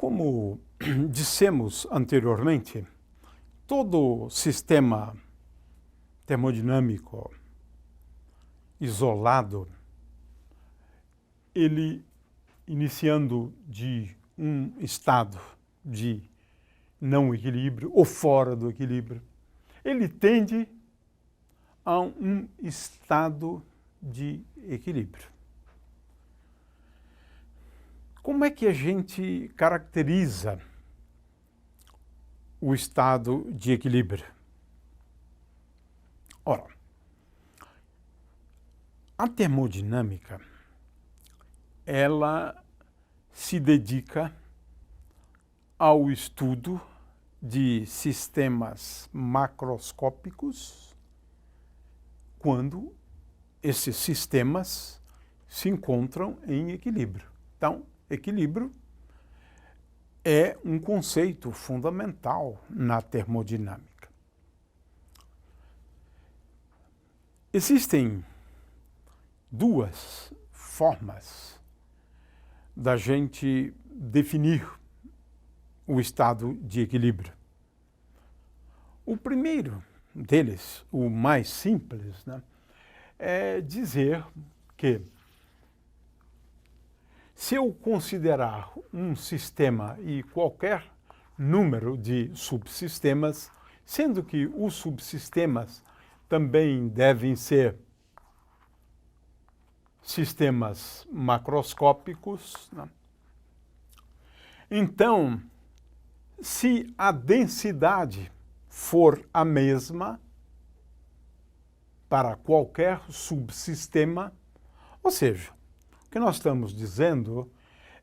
Como dissemos anteriormente, todo sistema termodinâmico isolado, ele iniciando de um estado de não equilíbrio ou fora do equilíbrio, ele tende a um estado de equilíbrio. Como é que a gente caracteriza o estado de equilíbrio? Ora, a termodinâmica, ela se dedica ao estudo de sistemas macroscópicos quando esses sistemas se encontram em equilíbrio. Então, equilíbrio é um conceito fundamental na termodinâmica. Existem duas formas da gente definir o estado de equilíbrio. O primeiro deles, o mais simples, é dizer que se eu considerar um sistema e qualquer número de subsistemas, sendo que os subsistemas também devem ser sistemas macroscópicos, então, se a densidade for a mesma para qualquer subsistema, ou seja, o que nós estamos dizendo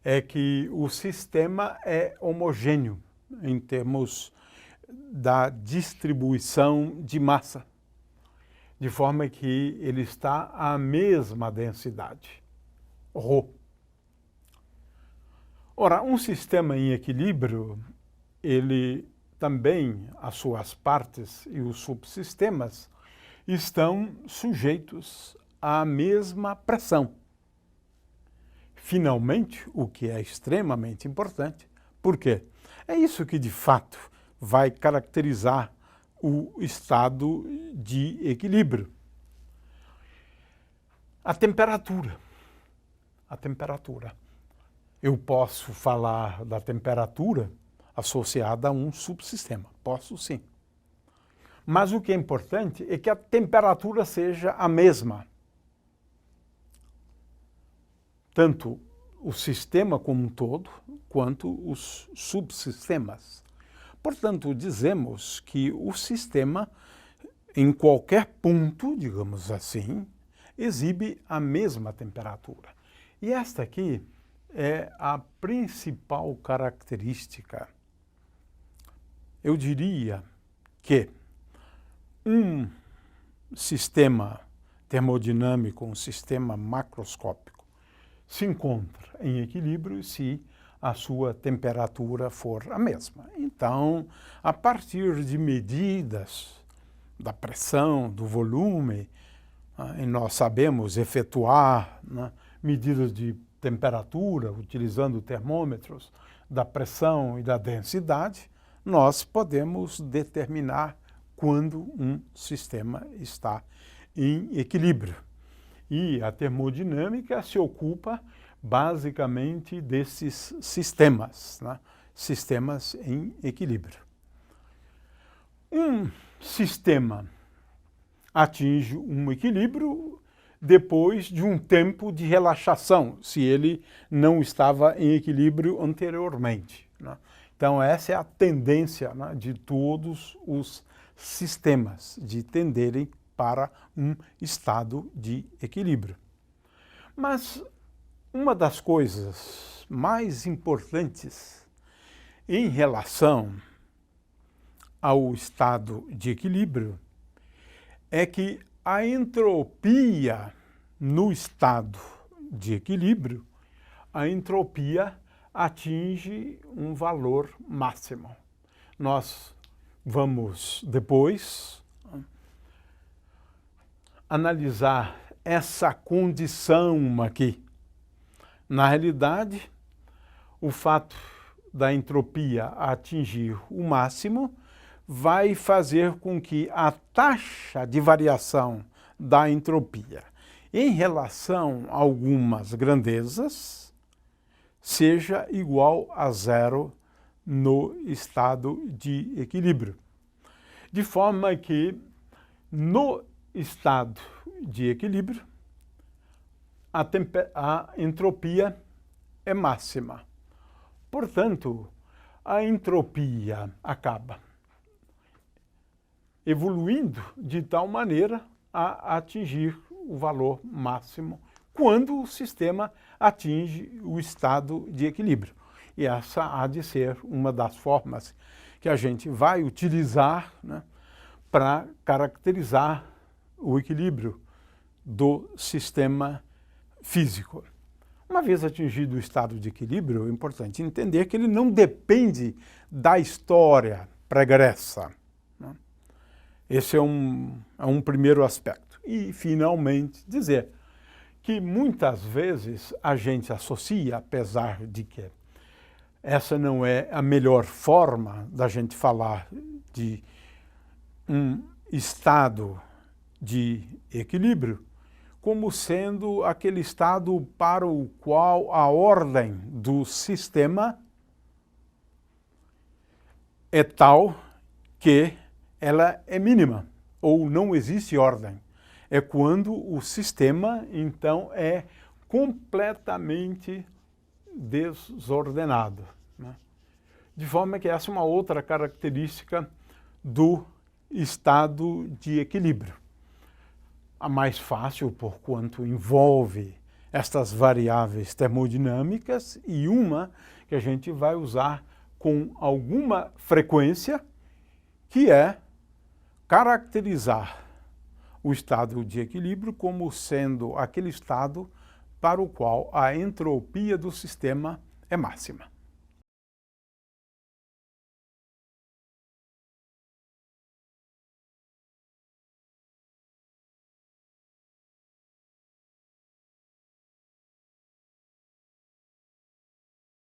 é que o sistema é homogêneo em termos da distribuição de massa, de forma que ele está à mesma densidade, ρ. Ora, um sistema em equilíbrio, ele também, as suas partes e os subsistemas, estão sujeitos à mesma pressão. Finalmente, o que é extremamente importante, por quê? É isso que, de fato, vai caracterizar o estado de equilíbrio. A temperatura. A temperatura. Eu posso falar da temperatura associada a um subsistema. Posso sim. Mas o que é importante é que a temperatura seja a mesma. Tanto o sistema como um todo, quanto os subsistemas. Portanto, dizemos que o sistema, em qualquer ponto, digamos assim, exibe a mesma temperatura. E esta aqui é a principal característica. Eu diria que um sistema termodinâmico, um sistema macroscópico, se encontra em equilíbrio se a sua temperatura for a mesma. Então, a partir de medidas da pressão, do volume, e nós sabemos efetuar medidas de temperatura, utilizando termômetros, da pressão e da densidade, nós podemos determinar quando um sistema está em equilíbrio. E a termodinâmica se ocupa basicamente desses sistemas, sistemas em equilíbrio. Um sistema atinge um equilíbrio depois de um tempo de relaxação, se ele não estava em equilíbrio anteriormente. Então, essa é a tendência de todos os sistemas, de tenderem para um estado de equilíbrio. Mas uma das coisas mais importantes em relação ao estado de equilíbrio é que a entropia no estado de equilíbrio, a entropia atinge um valor máximo. Nós vamos depois analisar essa condição aqui. Na realidade, o fato da entropia atingir o máximo, vai fazer com que a taxa de variação da entropia em relação a algumas grandezas seja igual a zero no estado de equilíbrio. De forma que, no estado de equilíbrio, a entropia é máxima. Portanto, a entropia acaba evoluindo de tal maneira a atingir o valor máximo quando o sistema atinge o estado de equilíbrio. E essa há de ser uma das formas que a gente vai utilizar, né, para caracterizar o equilíbrio do sistema físico. Uma vez atingido o estado de equilíbrio, é importante entender que ele não depende da história pregressa, né? Esse é um primeiro aspecto. E, finalmente, dizer que muitas vezes a gente associa, apesar de que essa não é a melhor forma da gente falar de um estado de equilíbrio, como sendo aquele estado para o qual a ordem do sistema é tal que ela é mínima, ou não existe ordem. É quando o sistema, então, é completamente desordenado, né? De forma que essa é uma outra característica do estado de equilíbrio. A mais fácil, porquanto envolve estas variáveis termodinâmicas, e uma que a gente vai usar com alguma frequência, que é caracterizar o estado de equilíbrio como sendo aquele estado para o qual a entropia do sistema é máxima.